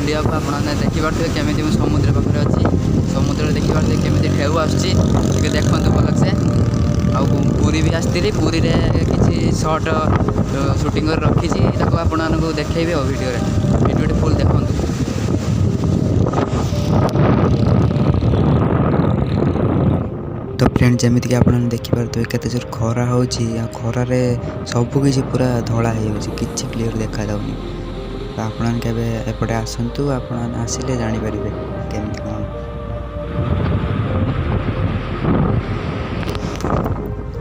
Video को आपने देखिपे केमी समुद्र पाखे अच्छी समुद्र देखिपे केमी ढेउ आसुच्ची देखु भल से पूरी भी आसती पूरी रे किसी शॉर्ट शूटिंग रखी आपको देखी वीडियो फुल देखु। तो फ्रेंड जमीक आप देखिपे केते जोर खरा हो खरार सबकि पूरा धला हो कि क्लीयर देखा जाऊनी। तो आपण एपटे आसतु आप आसिले जापर केमी कौन।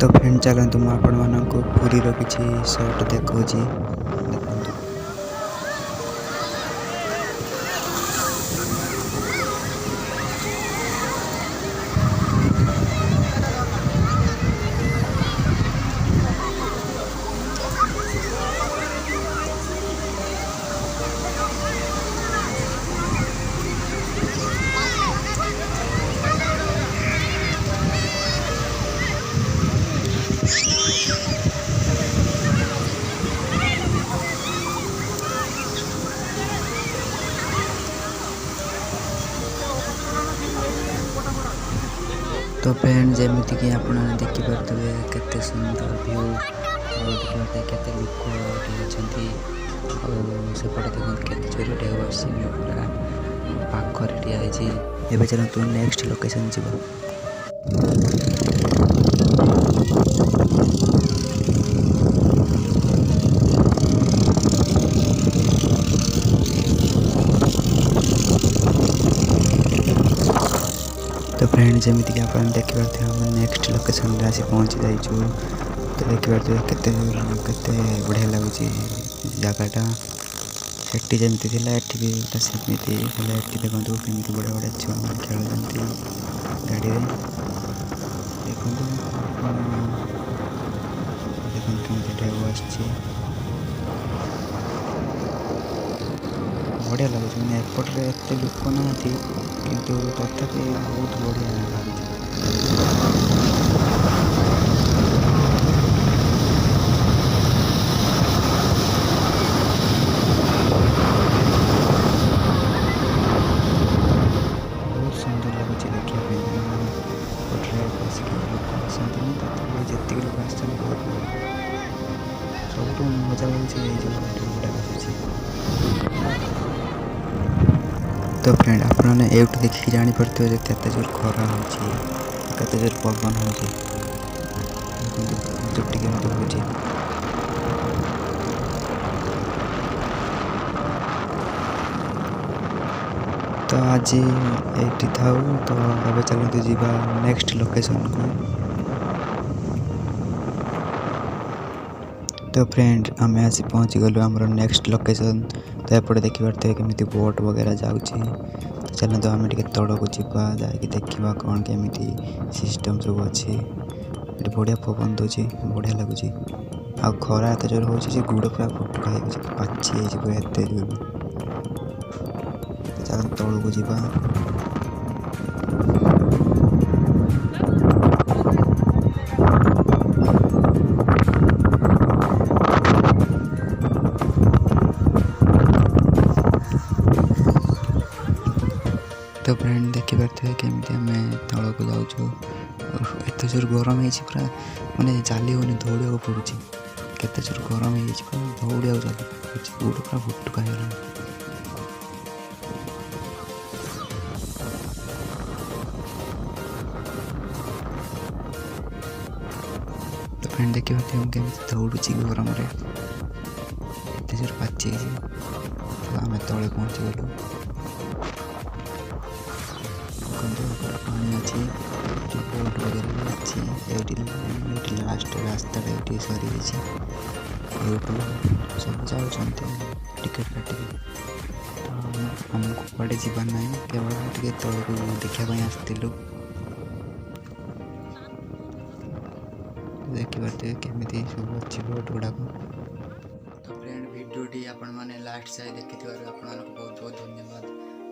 तो फ्रेंड चलतु मुझे पुरी किसी शॉट देखा देखु। तो फ्रेंड जमीक कि आप देखिपे केते सुंदर व्यू देखते केते लोक सेपटे देखते केते जोर ढेउ आस पूरा पाखर ठिया है। चलते नेक्स्ट लोकेशन जीव। तो फ्रेंड जमीक आप देखिपे हम नेक्स्ट लोकेशन रे आसी पहुँची जाइए। तो देखिपे केते बढ़िया लगुच जगटा सेठी जमी थी भी सेमती देखो कमी बढ़िया बढ़िया छुआ मैंने खेलुँच गाड़ी में देखो कमी ढेउ आस बढ़िया लगुच मैंने एपटे एत लोक ना किंतु तथापि बहुत बढ़िया लगुच। बहुत सुंदर लगुच देखा जितने लोग आस सब मजा लगुच। तो फ्रेंड आपने एवं देखिए जापे केते जोर खरा होते जोर पवन हो तो आज ये था। तो अब चलते जीवा नेक्स्ट लोकेशन को। तो फ्रेंड आम आसी पहुँची गलु आमर नेक्स्ट लोकेशन। तो एपटे देखिपे केमी बोट वगैरह जाऊँ। तो चलते आम तौक जा देखा कौन केमी सिस्टम सब अच्छी बढ़िया पवन दूसरी बढ़िया लगुच। आ खरा एत जोर हो गुड़ पूरा फुटका हो पाची पूरा एत जोर। चल तौक जा। तो फ्रेंड देखिपे केमी आम तौक जाऊँ एत जोर गरम है पूरा मानने चली होनी दौड़ा पड़ू केते जोर गरम है दौड़ा गुड़ पूरा फुटका है। तो फ्रेंड देखिए हम केमी दौड़ी गरम एत जोर पाची। तो आम तले पहुँची गलु पानी अच्छी बोट वगैरह भी अच्छी लास्ट रास्ता ये सरी सब जाऊँ टिकेट काटिक। तो आमको कड़े जावार ना केवल टे तौक देखापी आसलु देखिपे केमी सब अच्छी बोट गुड़ाक। तो फ्रेंड भिडियोटी आपण मैंने लास्ट जाए देखी बहुत बहुत धन्यवाद।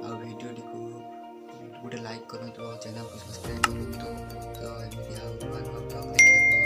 आ भिडियोटी को गोटे लाइक करूँ चैनल को सब्सक्राइब करूँ। तो एमती देखा